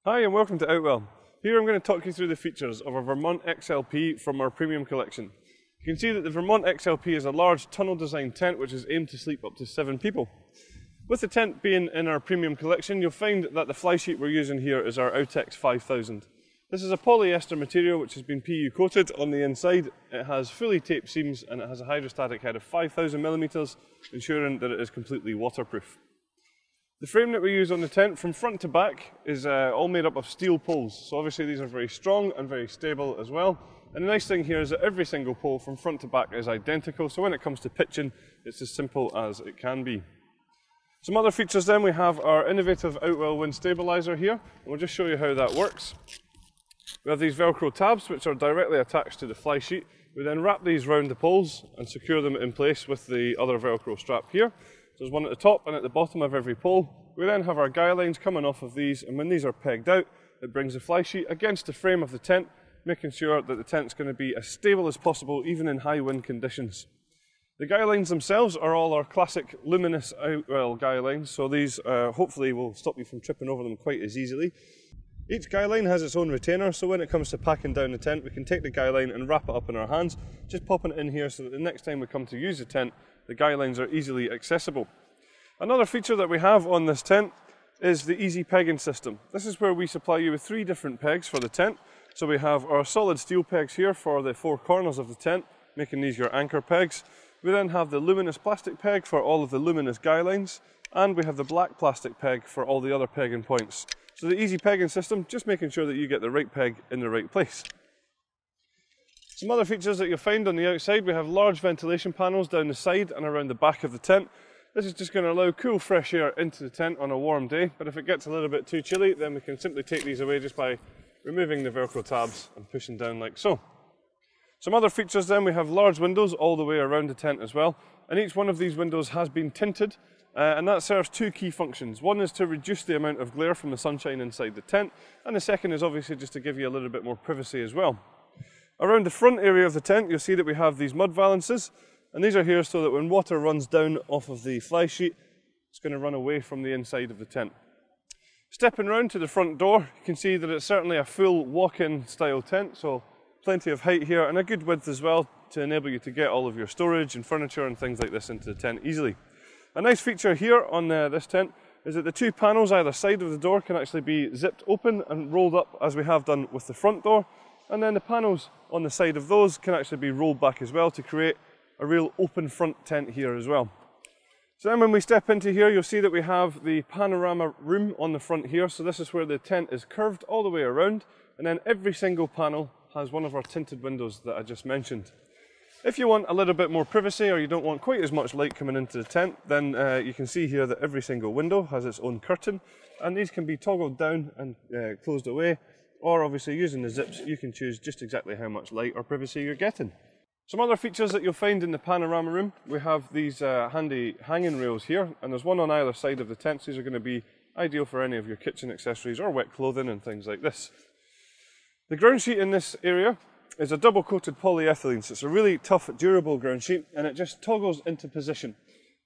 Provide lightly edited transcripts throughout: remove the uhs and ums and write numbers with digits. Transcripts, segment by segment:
Hi and welcome to Outwell. Here I'm going to talk you through the features of a Vermont XLP from our premium collection. You can see that the Vermont XLP is a large tunnel design tent which is aimed to sleep up to 7 people. With the tent being in our premium collection, you'll find that the fly sheet we're using here is our Outwell 5000. This is a polyester material which has been PU coated on the inside. It has fully taped seams and it has a hydrostatic head of 5000mm, ensuring that it is completely waterproof. The frame that we use on the tent from front to back is all made up of steel poles, so obviously these are very strong and very stable as well. And the nice thing here is that every single pole from front to back is identical, so when it comes to pitching it's as simple as it can be. Some other features then, we have our innovative Outwell wind stabilizer here, and we'll just show you how that works. We have these Velcro tabs which are directly attached to the fly sheet. We then wrap these round the poles and secure them in place with the other Velcro strap here. So there's one at the top and at the bottom of every pole. We then have our guy lines coming off of these, and when these are pegged out, it brings the fly sheet against the frame of the tent, making sure that the tent's going to be as stable as possible even in high wind conditions. The guy lines themselves are all our classic luminous Outwell guy lines, so these hopefully will stop you from tripping over them quite as easily. Each guy line has its own retainer, so when it comes to packing down the tent, we can take the guy line and wrap it up in our hands, just popping it in here so that the next time we come to use the tent, the guy lines are easily accessible. Another feature that we have on this tent is the easy pegging system. This is where we supply you with 3 different pegs for the tent. So we have our solid steel pegs here for the 4 corners of the tent, making these your anchor pegs. We then have the luminous plastic peg for all of the luminous guy lines, and we have the black plastic peg for all the other pegging points. So the easy pegging system, just making sure that you get the right peg in the right place. Some other features that you'll find on the outside, we have large ventilation panels down the side and around the back of the tent. This is just going to allow cool fresh air into the tent on a warm day, but if it gets a little bit too chilly, then we can simply take these away just by removing the Velcro tabs and pushing down like so. Some other features then, we have large windows all the way around the tent as well, and each one of these windows has been tinted, and that serves 2 key functions. One is to reduce the amount of glare from the sunshine inside the tent, and the second is obviously just to give you a little bit more privacy as well. Around the front area of the tent, you'll see that we have these mud valances, and these are here so that when water runs down off of the fly sheet, it's going to run away from the inside of the tent. Stepping round to the front door, you can see that it's certainly a full walk-in style tent, so plenty of height here and a good width as well to enable you to get all of your storage and furniture and things like this into the tent easily. A nice feature here on this tent is that the 2 panels either side of the door can actually be zipped open and rolled up as we have done with the front door. And then the panels on the side of those can actually be rolled back as well to create a real open front tent here as well. So then when we step into here, you'll see that we have the panorama room on the front here. So this is where the tent is curved all the way around, and then every single panel has one of our tinted windows that I just mentioned. If you want a little bit more privacy or you don't want quite as much light coming into the tent, then you can see here that every single window has its own curtain, and these can be toggled down and closed away. Or obviously using the zips, you can choose just exactly how much light or privacy you're getting. Some other features that you'll find in the panorama room, we have these handy hanging rails here, and there's one on either side of the tent. These are going to be ideal for any of your kitchen accessories or wet clothing and things like this. The ground sheet in this area is a double coated polyethylene, so it's a really tough, durable ground sheet, and it just toggles into position.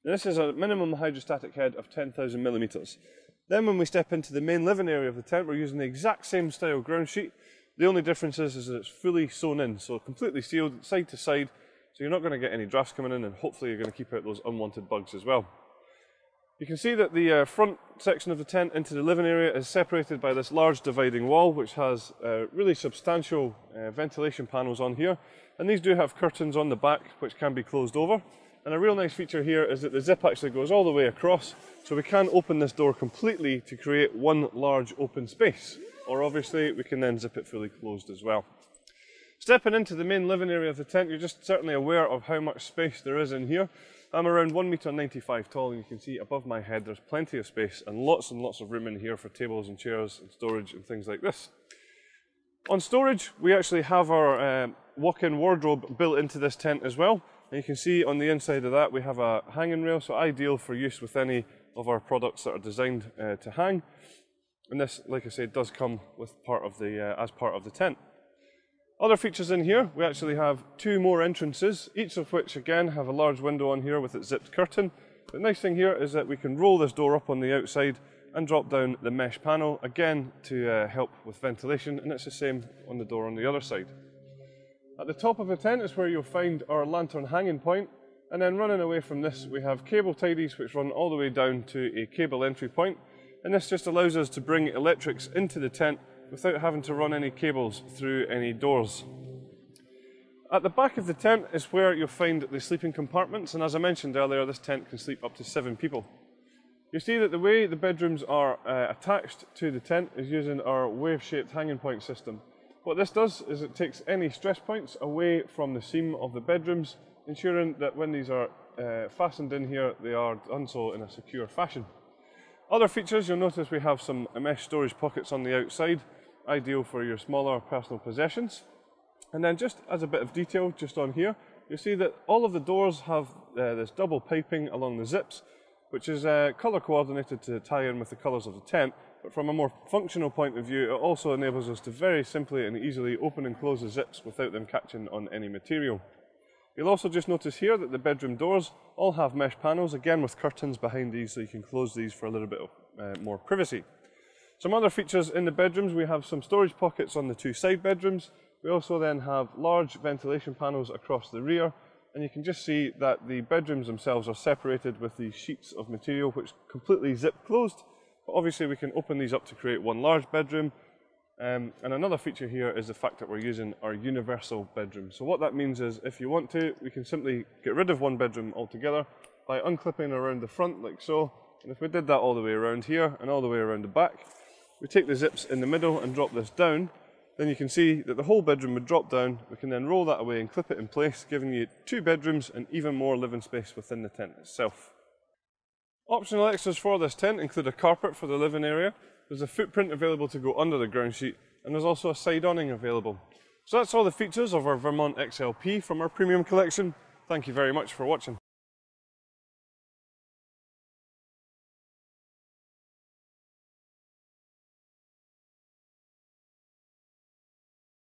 Now, this is a minimum hydrostatic head of 10,000mm. Then when we step into the main living area of the tent, we're using the exact same style ground sheet. The only difference is that it's fully sewn in, so completely sealed side to side, so you're not going to get any drafts coming in, and hopefully you're going to keep out those unwanted bugs as well. You can see that the front section of the tent into the living area is separated by this large dividing wall, which has really substantial ventilation panels on here, and these do have curtains on the back which can be closed over. And a real nice feature here is that the zip actually goes all the way across, so we can open this door completely to create one large open space, or obviously we can then zip it fully closed as well. Stepping into the main living area of the tent, you're just certainly aware of how much space there is in here. I'm around 1.95 meters tall, and you can see above my head there's plenty of space and lots of room in here for tables and chairs and storage and things like this. On storage, we actually have our walk-in wardrobe built into this tent as well. And you can see on the inside of that we have a hanging rail, so ideal for use with any of our products that are designed to hang. And this, like I said, does come with as part of the tent. Other features in here, we actually have 2 more entrances, each of which again have a large window on here with its zipped curtain. The nice thing here is that we can roll this door up on the outside and drop down the mesh panel, again to help with ventilation, and it's the same on the door on the other side. At the top of the tent is where you'll find our lantern hanging point, and then running away from this we have cable tidies which run all the way down to a cable entry point, and this just allows us to bring electrics into the tent without having to run any cables through any doors. At the back of the tent is where you'll find the sleeping compartments, and as I mentioned earlier, this tent can sleep up to 7 people. You see that the way the bedrooms are attached to the tent is using our wave-shaped hanging point system. What this does is it takes any stress points away from the seam of the bedrooms, ensuring that when these are fastened in here, they are done so in a secure fashion. Other features, you'll notice we have some mesh storage pockets on the outside, ideal for your smaller personal possessions. And then just as a bit of detail, just on here, you'll see that all of the doors have this double piping along the zips, which is colour coordinated to tie in with the colours of the tent, but from a more functional point of view, it also enables us to very simply and easily open and close the zips without them catching on any material. You'll also just notice here that the bedroom doors all have mesh panels, again with curtains behind these, so you can close these for a little bit of more privacy. Some other features in the bedrooms, we have some storage pockets on the 2 side bedrooms. We also then have large ventilation panels across the rear, and you can just see that the bedrooms themselves are separated with these sheets of material which completely zip closed, but obviously we can open these up to create one large bedroom. And another feature here is the fact that we're using our universal bedroom. So what that means is if you want to, we can simply get rid of one bedroom altogether by unclipping around the front like so, and if we did that all the way around here and all the way around the back, we take the zips in the middle and drop this down, then you can see that the whole bedroom would drop down. We can then roll that away and clip it in place, giving you 2 bedrooms and even more living space within the tent itself. Optional extras for this tent include a carpet for the living area, there's a footprint available to go under the ground sheet, and there's also a side awning available. So that's all the features of our Vermont XLP from our premium collection. Thank you very much for watching.